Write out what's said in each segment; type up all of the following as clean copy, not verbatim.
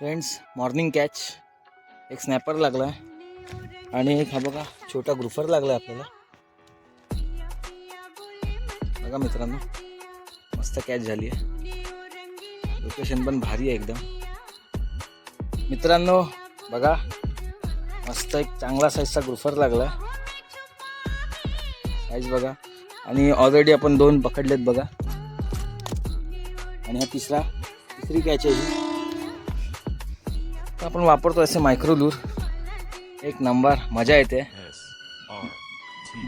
Friends, morning catch. एक snapper लागला आणि एक हा बघा छोटा ग्रुफर लागला आपल्याला. बघा मित्रांनो, मस्त कॅच झाली आहे. लोकेशन पण भारी आहे एकदम. मित्रांनो बघा, मस्त एक चांगला साईजचा ग्रुफर लागला. साईज बघा. आणि ऑलरेडी आपण 2 पकडलेत बघा. आणि हा तिसरी कॅच आहे. आपण वापरतो असे मायक्रो लूर. एक नंबर, मजा येते.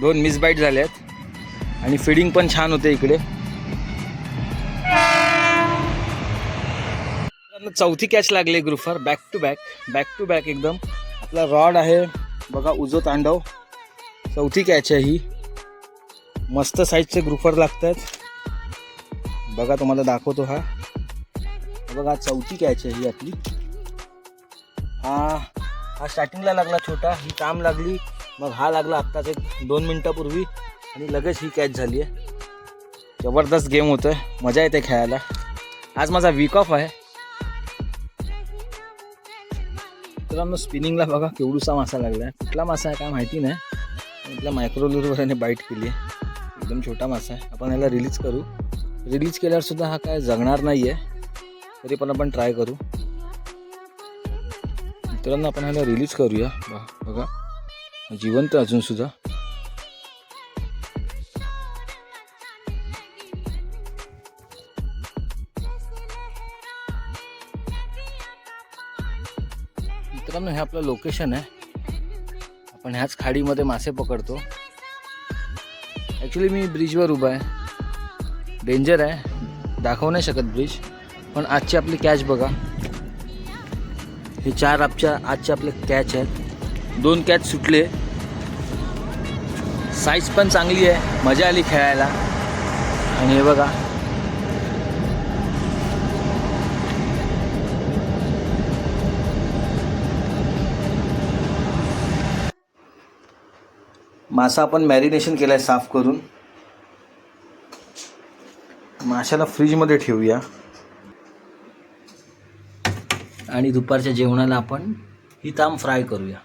2 मिसबाईट झाल्यात आणि फिडिंग पण छान होते इकडे. चौथी कॅच लागली ग्रुफर. बॅक टू बॅक एकदम. आपला रॉड आहे बघा, उजो तांडव. चौथी कॅच आहे ही. मस्त साईजचे ग्रुफर लागतात बघा. तुम्हाला दाखवतो. हा बघा, चौथी कॅच आहे ही आपली. हा स्टार्टिंगला लागला छोटा, ही काम लागली. मग हा लागला आत्ताच एक 2 मिनिटापूर्वी आणि लगेच ही कॅच झाली आहे. जबरदस्त गेम होतोय, मजा येते खेळायला. आज माझा वीक ऑफ आहे. मित्रांनो, स्पिनिंगला बघा केवढूसा मासा लागला आहे. कुठला मासा आहे काय माहिती नाही. आपल्या मायक्रोलूरवरने बाईट केली आहे. एकदम छोटा मासा आहे. आपण याला रिलीज करू. रिलीज केल्यावर सुद्धा हा काय जगणार नाही आहे, तरी पण आपण ट्राय करू. मित्रांनो, आपण ह्याला रिलीज करूया. बघा, जिवंत अजून सुद्धा. मित्रांनो, हे आपलं लोकेशन आहे. आपण ह्याच खाडीमध्ये मासे पकडतो. ॲक्च्युली मी ब्रिजवर उभा आहे. डेंजर आहे, दाखवू नाही शकत ब्रिज. पण आजची आपली कॅच बघा. हे 4 आजचे आपले कॅच आहेत. 2 कॅच सुटले. साईज पण चांगली आहे, मजा आली खेळायला. आणि हे बघा, मासा आपण मॅरिनेशन केलाय साफ करून. माशाला फ्रीजमध्ये ठेवूया आणि दुपारच्या जेवणाला आपण ही ताम फ्राय करूया.